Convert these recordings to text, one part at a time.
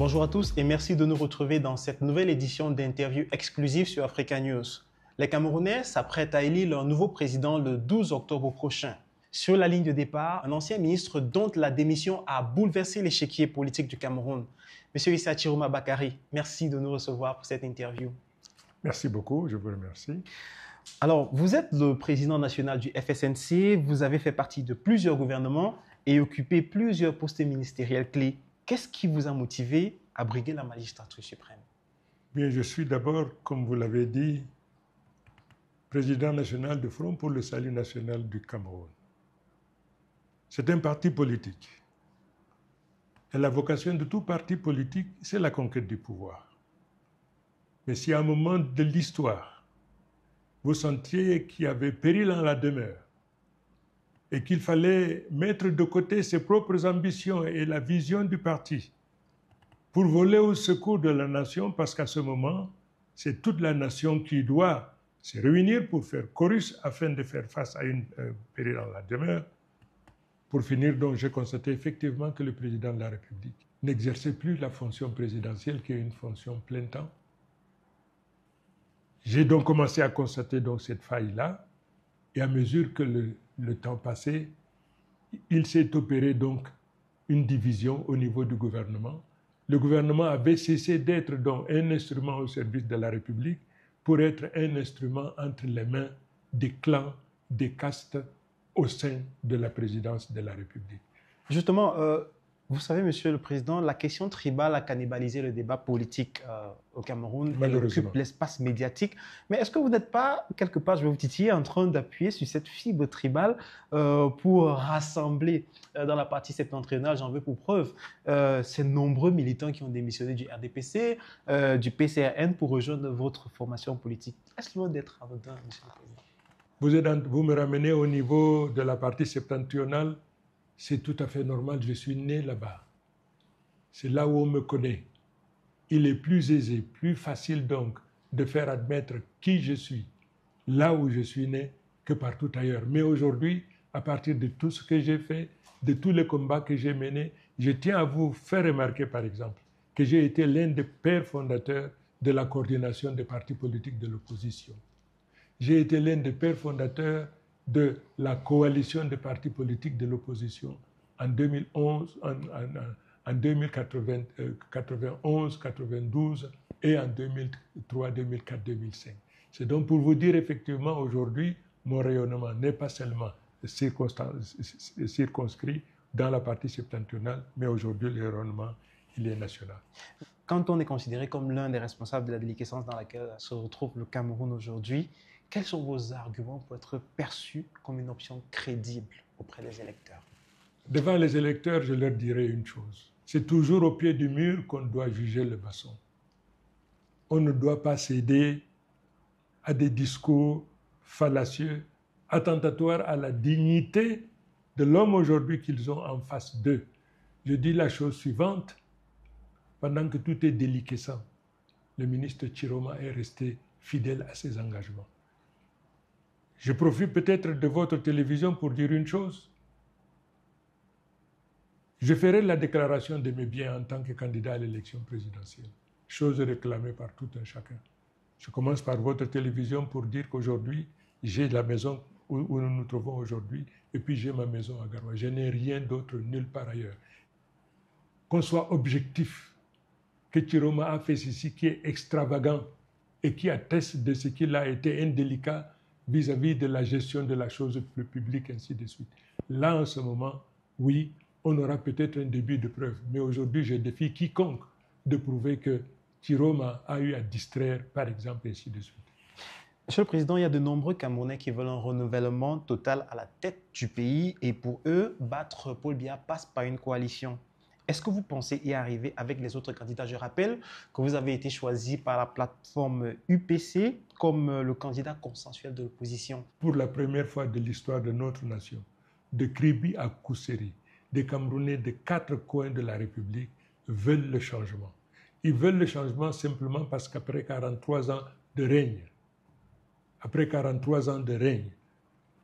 Bonjour à tous et merci de nous retrouver dans cette nouvelle édition d'interview exclusive sur Africa News. Les Camerounais s'apprêtent à élire leur nouveau président le 12 octobre prochain. Sur la ligne de départ, un ancien ministre dont la démission a bouleversé l'échiquier politique du Cameroun. Monsieur Issa Chiroma Bakary, merci de nous recevoir pour cette interview. Merci beaucoup, je vous remercie. Alors, vous êtes le président national du FSNC, vous avez fait partie de plusieurs gouvernements et occupé plusieurs postes ministériels clés. Qu'est-ce qui vous a motivé à briguer la magistrature suprême? Bien, je suis d'abord, comme vous l'avez dit, président national du Front pour le salut national du Cameroun. C'est un parti politique. Et la vocation de tout parti politique, c'est la conquête du pouvoir. Mais si à un moment de l'histoire, vous sentiez qu'il y avait péril en la demeure et qu'il fallait mettre de côté ses propres ambitions et la vision du parti pour voler au secours de la nation, parce qu'à ce moment, c'est toute la nation qui doit se réunir pour faire chorus afin de faire face à une péril en la demeure. Pour finir, donc, j'ai constaté effectivement que le président de la République n'exerçait plus la fonction présidentielle qui est une fonction plein temps. J'ai donc commencé à constater donc cette faille-là, et à mesure que le temps passait, il s'est opéré donc une division au niveau du gouvernement. Le gouvernement avait cessé d'être donc un instrument au service de la République pour être un instrument entre les mains des clans, des castes au sein de la présidence de la République. Justement, vous savez, Monsieur le Président, la question tribale a cannibalisé le débat politique au Cameroun. Elle occupe l'espace médiatique. Mais est-ce que vous n'êtes pas, quelque part, je vais vous titiller, en train d'appuyer sur cette fibre tribale pour rassembler dans la partie septentrionale, j'en veux pour preuve, ces nombreux militants qui ont démissionné du RDPC, du PCRN pour rejoindre votre formation politique? Est-ce loin d'être anodin, Monsieur le Président? Vous me ramenez au niveau de la partie septentrionale. C'est tout à fait normal, je suis né là-bas. C'est là où on me connaît. Il est plus aisé, plus facile donc de faire admettre qui je suis, là où je suis né, que partout ailleurs. Mais aujourd'hui, à partir de tout ce que j'ai fait, de tous les combats que j'ai menés, je tiens à vous faire remarquer, par exemple, que j'ai été l'un des pères fondateurs de la coordination des partis politiques de l'opposition. J'ai été l'un des pères fondateurs de la coalition des partis politiques de l'opposition en 2011, en 2091, 92 et en 2003, 2004, 2005. C'est donc pour vous dire effectivement aujourd'hui, mon rayonnement n'est pas seulement circonscrit dans la partie septentrionale, mais aujourd'hui le rayonnement, il est national. Quand on est considéré comme l'un des responsables de la déliquescence dans laquelle se retrouve le Cameroun aujourd'hui, quels sont vos arguments pour être perçus comme une option crédible auprès des électeurs? Devant les électeurs, je leur dirai une chose. C'est toujours au pied du mur qu'on doit juger le bâton. On ne doit pas céder à des discours fallacieux, attentatoires à la dignité de l'homme aujourd'hui qu'ils ont en face d'eux. Je dis la chose suivante. Pendant que tout est déliquescent, le ministre Chiroma est resté fidèle à ses engagements. Je profite peut-être de votre télévision pour dire une chose. Je ferai la déclaration de mes biens en tant que candidat à l'élection présidentielle, chose réclamée par tout un chacun. Je commence par votre télévision pour dire qu'aujourd'hui, j'ai la maison où nous nous trouvons aujourd'hui, et puis j'ai ma maison à Garoua. Je n'ai rien d'autre nulle part ailleurs. Qu'on soit objectif, que Chiroma a fait ceci qui est extravagant et qui atteste de ce qu'il a été indélicat vis-à-vis de la gestion de la chose publique, ainsi de suite. Là, en ce moment, oui, on aura peut-être un début de preuve. Mais aujourd'hui, je défie quiconque de prouver que Chiroma a eu à distraire, par exemple, ainsi de suite. Monsieur le Président, il y a de nombreux Camerounais qui veulent un renouvellement total à la tête du pays. Et pour eux, battre Paul Biya passe par une coalition. Est-ce que vous pensez y arriver avec les autres candidats? Je rappelle que vous avez été choisi par la plateforme UPC comme le candidat consensuel de l'opposition. Pour la première fois de l'histoire de notre nation, de Kribi à Kousseri, des Camerounais de 4 coins de la République veulent le changement. Ils veulent le changement simplement parce qu'après 43 ans de règne,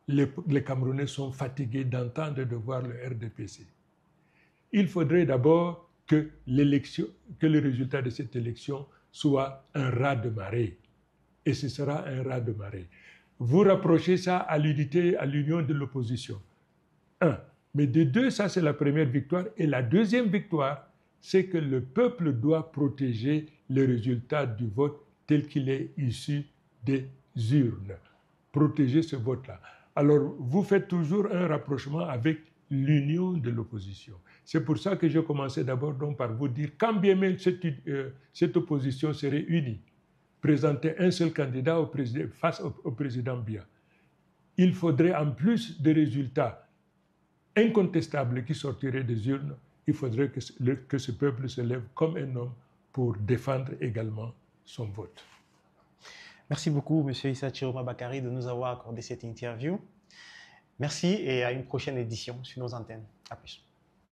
les Camerounais sont fatigués d'entendre et de voir le RDPC. Il faudrait d'abord que le résultat de cette élection soit un raz-de-marée. Et ce sera un raz-de-marée. Vous rapprochez ça à l'unité, à l'union de l'opposition. Mais de deux, ça c'est la première victoire. Et la deuxième victoire, c'est que le peuple doit protéger le résultat du vote tel qu'il est issu des urnes. Protéger ce vote-là. Alors, vous faites toujours un rapprochement avec l'union de l'opposition. C'est pour ça que je commençais d'abord donc par vous dire, quand bien même cette opposition serait unie, présenter un seul candidat face au président Biya, il faudrait en plus des résultats incontestables qui sortiraient des urnes, il faudrait que ce peuple se lève comme un homme pour défendre également son vote. Merci beaucoup, M. Issa Chiroma Bakary, de nous avoir accordé cette interview. Merci et à une prochaine édition sur nos antennes. À plus.